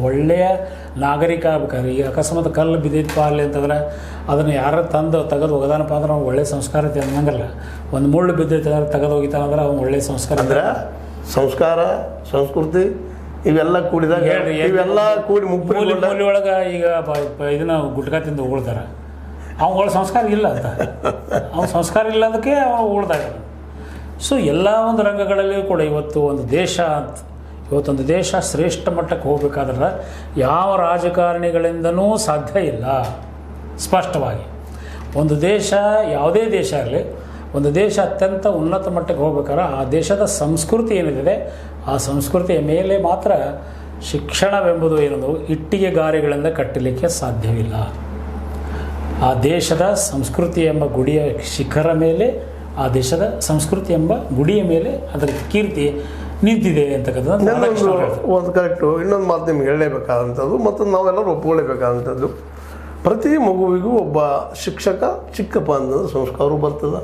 ಒಳ್ಳೆಯ ನಾಗರಿಕ ಆಗ್ಬೇಕಾದ್ರೆ ಈಗ ಅಕಸ್ಮಾತ್ ಕಲ್ಲು ಬಿದ್ದಿತ್ತು ಅಲ್ಲಿ ಅಂತಂದ್ರೆ ಅದನ್ನು ಯಾರು ತೆಗೆದು ಒಗದಾನಪ್ಪ ಅಂದ್ರೆ ಅವ್ನು ಒಳ್ಳೆಯ ಸಂಸ್ಕಾರತೆ ಅನ್ನಂಗಲ್ಲ. ಒಂದು ಮುಳ್ಳು ಬಿದ್ದೈತೆ ಅಂದ್ರೆ ತೆಗೆದು ಹೋಗಿತಾನಂದ್ರೆ ಅವ್ನು ಒಳ್ಳೆಯ ಸಂಸ್ಕಾರ ಅಂದ್ರೆ ಸಂಸ್ಕಾರ ಸಂಸ್ಕೃತಿ ಇವೆಲ್ಲ ಕೂಡಿದಾಗ ಇವೆಲ್ಲ ಕೂಡಿ ಮೂಲಿ ಒಳಗೆ ಈಗ ಇದನ್ನ ಗುಟ್ಕಾ ತಿಂದು ಉಳ್ತಾರೆ. ಅವ್ಗಳ ಸಂಸ್ಕಾರ ಇಲ್ಲ ಅಂತ, ಅವ್ನ ಸಂಸ್ಕಾರ ಇಲ್ಲ ಅದಕ್ಕೆ ಅವ್ನು ಉಳ್ದಾಗ. ಸೊ ಎಲ್ಲ ಒಂದು ರಂಗಗಳಲ್ಲಿ ಕೂಡ ಇವತ್ತೊಂದು ದೇಶ ಶ್ರೇಷ್ಠ ಮಟ್ಟಕ್ಕೆ ಹೋಗಬೇಕಾದ್ರೆ ಯಾವ ರಾಜಕಾರಣಿಗಳಿಂದನೂ ಸಾಧ್ಯ ಇಲ್ಲ. ಸ್ಪಷ್ಟವಾಗಿ ಒಂದು ದೇಶ, ಯಾವುದೇ ದೇಶ ಆಗಲಿ, ಒಂದು ದೇಶ ಅತ್ಯಂತ ಉನ್ನತ ಮಟ್ಟಕ್ಕೆ ಹೋಗ್ಬೇಕಾದ್ರೆ ಆ ದೇಶದ ಸಂಸ್ಕೃತಿ ಏನಿದೆ ಆ ಸಂಸ್ಕೃತಿಯ ಮೇಲೆ ಮಾತ್ರ ಶಿಕ್ಷಣವೆಂಬುದು ಏನದು ಇಟ್ಟಿಗೆ ಗಾರೆಗಳಿಂದ ಕಟ್ಟಲಿಕ್ಕೆ ಸಾಧ್ಯವಿಲ್ಲ. ಆ ದೇಶದ ಸಂಸ್ಕೃತಿ ಎಂಬ ಗುಡಿಯ ಶಿಖರ ಮೇಲೆ, ಆ ದೇಶದ ಸಂಸ್ಕೃತಿ ಎಂಬ ಗುಡಿಯ ಮೇಲೆ ಅದರ ಕೀರ್ತಿ ನಿಂತಿದೆ ಅಂತಕ್ಕಂಥದ್ದು ಒಂದು ಕರೆಕ್ಟು. ಇನ್ನೊಂದು ಮಾತು ನಿಮ್ಗೆ ಹೇಳಲೇಬೇಕಾದಂಥದ್ದು ಮತ್ತು ನಾವೆಲ್ಲರೂ ಒಪ್ಕೊಳ್ಳೇಬೇಕಾದಂಥದ್ದು, ಪ್ರತಿ ಮಗುವಿಗೂ ಒಬ್ಬ ಶಿಕ್ಷಕ ಚಿಕ್ಕಪ್ಪ ಅಂತಂದ್ರೆ ಸಂಸ್ಕಾರ ಬರ್ತದೆ.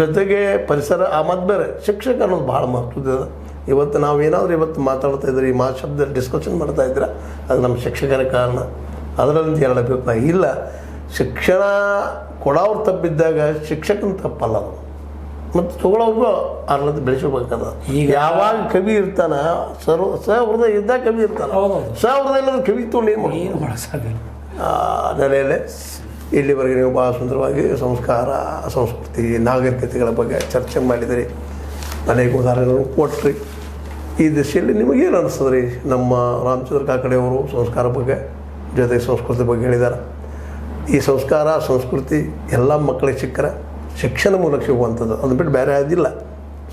ಜೊತೆಗೆ ಪರಿಸರ ಆ ಮಾತು ಬೇರೆ, ಶಿಕ್ಷಕ ಅನ್ನೋದು ಭಾಳ ಮಹತ್ವದ. ಇವತ್ತು ನಾವೇನಾದರೂ ಇವತ್ತು ಮಾತಾಡ್ತಾ ಇದ್ರೆ ಈ ಮಾತು ಶಬ್ದ ಡಿಸ್ಕಷನ್ ಮಾಡ್ತಾ ಇದ್ರೆ ಅದು ನಮ್ಮ ಶಿಕ್ಷಕರ ಕಾರಣ. ಅದರಲ್ಲಿ ಹೇಳಬೇಕು ಇಲ್ಲ, ಶಿಕ್ಷಣ ಕೊಡೋರು ತಪ್ಪಿದ್ದಾಗ ಶಿಕ್ಷಕನ ತಪ್ಪಲ್ಲ ಅದು, ಮತ್ತು ತಗೊಳ್ಳೋರ್ಗೂ ಅರ್ಲದ ಬೆಳೆಸಬೇಕಾದ. ಈಗ ಯಾವಾಗ ಕವಿ ಇರ್ತಾನೆ ಸಹೃದಯ ಇದ್ದಾಗ ಕವಿ ಇರ್ತಾನೆ, ಸಹೃದಯ ಇಲ್ಲದ ಕವಿ ತೊಗೊಂಡು ಏನು ಮಾಡೋಕ್ಕಾಗಲ್ಲ. ನೆಲೆಯಲ್ಲೇ ಇಲ್ಲಿವರೆಗೆ ನೀವು ಭಾಳ ಸುಂದರವಾಗಿ ಸಂಸ್ಕಾರ, ಸಂಸ್ಕೃತಿ, ನಾಗರಿಕತೆಗಳ ಬಗ್ಗೆ ಚರ್ಚೆ ಮಾಡಿದಿರಿ, ಅನೇಕ ಉದಾಹರಣೆಗಳನ್ನು ಕೊಟ್ರಿ. ಈ ದಿಶೆಯಲ್ಲಿ ನಿಮಗೇನು ಅನಿಸ್ತದೆ ರೀ? ನಮ್ಮ ರಾಮಚಂದ್ರ ಕಾಕಡೆಯವರು ಸಂಸ್ಕಾರ ಬಗ್ಗೆ ಜೊತೆಗೆ ಸಂಸ್ಕೃತಿ ಬಗ್ಗೆ ಹೇಳಿದ್ದಾರೆ. ಈ ಸಂಸ್ಕಾರ ಸಂಸ್ಕೃತಿ ಎಲ್ಲ ಮಕ್ಕಳಿಗೆ ಸಿಕ್ಕರೆ ಶಿಕ್ಷಣ ಮೂಲಕ ಸಿಗುವಂಥದ್ದು, ಅದು ಬಿಟ್ಟು ಬೇರೆ ಅದಿಲ್ಲ.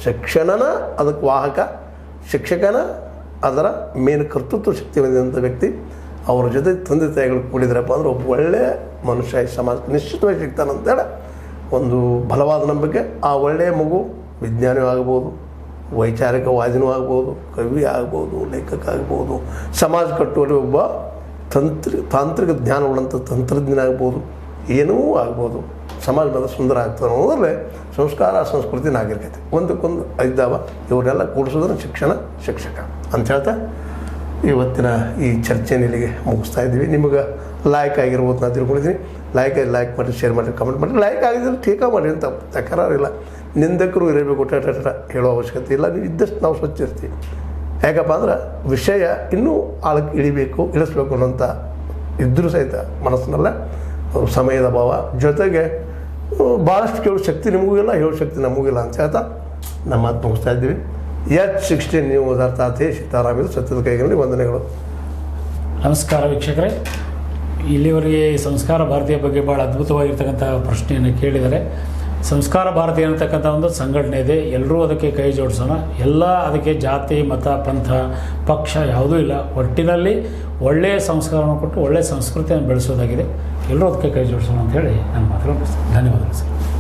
ಶಿಕ್ಷಣನ ಅದಕ್ಕೆ ವಾಹಕ, ಶಿಕ್ಷಕನ ಅದರ ಮೇನ್ ಕರ್ತೃತ್ವ ಶಕ್ತಿ ಹೊಂದಿದಂಥ ವ್ಯಕ್ತಿ. ಅವ್ರ ಜೊತೆ ತಂದೆ ತಾಯಿಗಳು ಕೂಡಿದ್ರಪ್ಪ ಅಂದ್ರೆ ಒಬ್ಬ ಒಳ್ಳೆಯ ಮನುಷ್ಯ ಈ ಸಮಾಜಕ್ಕೆ ನಿಶ್ಚಿತವಾಗಿ ಸಿಗ್ತಾನಂತೇಳಿ ಒಂದು ಬಲವಾದ ನಂಬಿಕೆ. ಆ ಒಳ್ಳೆಯ ಮಗು ವಿಜ್ಞಾನಿ ಆಗ್ಬೋದು, ವೈಚಾರಿಕವಾದಿನೂ ಆಗ್ಬೋದು, ಕವಿ ಆಗ್ಬೋದು, ಲೇಖಕ ಆಗ್ಬೋದು, ಸಮಾಜ ಕಟ್ಟುವಲ್ಲಿ ಒಬ್ಬ ತಾಂತ್ರಿಕ ಜ್ಞಾನವುಳ್ಳಂಥ ತಂತ್ರಜ್ಞಾನ ಆಗ್ಬೋದು, ಏನೂ ಆಗ್ಬೋದು. ಸಮಾಜ ಬಂದ ಸುಂದರ ಆಗ್ತದೆ ಅನ್ನೋದ್ರಲ್ಲೇ ಸಂಸ್ಕಾರ, ಸಂಸ್ಕೃತಿ, ನಾಗರಿಕತೆ ಒಂದಕ್ಕೊಂದು ಇದ್ದಾವ. ಇವರೆಲ್ಲ ಕೂಡಿಸೋದ್ರೆ ಶಿಕ್ಷಕ ಅಂತ ಹೇಳ್ತಾ ಇವತ್ತಿನ ಈ ಚರ್ಚೆನ ಇಲ್ಲಿಗೆ ಮುಗಿಸ್ತಾ ಇದ್ದೀವಿ. ನಿಮಗೆ ಲೈಕ್ ಆಗಿರ್ಬೋದು ನಾನು ತಿಳ್ಕೊಂಡಿದ್ದೀನಿ. ಲೈಕ್ ಮಾಡಿ, ಶೇರ್ ಮಾಡಿ, ಕಮೆಂಟ್ ಮಾಡಿ. ಲೈಕ್ ಆಗಿದ್ರೆ ಟೀಕಾ ಮಾಡಿ ಅಂತ ತಕರಾರಿಲ್ಲ. ನಿಂದಕರು ಇರಬೇಕು, ಹೇಳೋ ಅವಶ್ಯಕತೆ ಇಲ್ಲ. ನೀವು ಇದ್ದಷ್ಟು ನಾವು ಸ್ವಚ್ಛ ಇರ್ತೀವಿ. ಯಾಕಪ್ಪ ಅಂದ್ರೆ ವಿಷಯ ಇನ್ನೂ ಆಳಕ್ಕೆ ಇಳಿಸ್ಬೇಕು ಅನ್ನೋಂಥ ಇದ್ದರೂ ಸಹಿತ ಮನಸ್ಸಿನಲ್ಲ ಸಮಯದ ಭಾವ, ಜೊತೆಗೆ ಭಾಳಷ್ಟು ಕೇಳೋ ಶಕ್ತಿ ನಿಮಗೂ ಇಲ್ಲ, ಹೇಳೋ ಶಕ್ತಿ ನಮಗೂ ಇಲ್ಲ ಅಂತ ಹೇಳ್ತಾ ನಮ್ಮ ಮಾತು ಮುಗಿಸ್ತಾ ಇದ್ದೀವಿ. H16 ನ್ಯೂಸ್ ಅರ್ಥಾತ್ ಸೀತಾರಾಮ ಸತ್ಯದ ಕೈಗಳಲ್ಲಿ ವಂದನೆಗಳು. ನಮಸ್ಕಾರ ವೀಕ್ಷಕರೇ. ಇಲ್ಲಿವರೆಗೆ ಸಂಸ್ಕಾರ ಭಾರತೀಯ ಬಗ್ಗೆ ಭಾಳ ಅದ್ಭುತವಾಗಿರ್ತಕ್ಕಂಥ ಪ್ರಶ್ನೆಯನ್ನು ಕೇಳಿದರೆ, ಸಂಸ್ಕಾರ ಭಾರತಿ ಅನ್ನತಕ್ಕಂಥ ಒಂದು ಸಂಘಟನೆ ಇದೆ. ಎಲ್ಲರೂ ಅದಕ್ಕೆ ಕೈ ಜೋಡಿಸೋಣ. ಎಲ್ಲ ಅದಕ್ಕೆ ಜಾತಿ, ಮತ, ಪಂಥ, ಪಕ್ಷ ಯಾವುದೂ ಇಲ್ಲ. ಒಟ್ಟಿನಲ್ಲಿ ಒಳ್ಳೆಯ ಸಂಸ್ಕಾರವನ್ನು ಕೊಟ್ಟು ಒಳ್ಳೆಯ ಸಂಸ್ಕೃತಿಯನ್ನು ಬೆಳೆಸೋದಾಗಿದೆ. ಎಲ್ಲರೂ ಅದಕ್ಕೆ ಕೈ ಜೋಡಿಸೋಣ ಅಂತ ಹೇಳಿ ನನ್ನ ಮಾತುಗಳು. ಧನ್ಯವಾದಗಳು ಸರ್.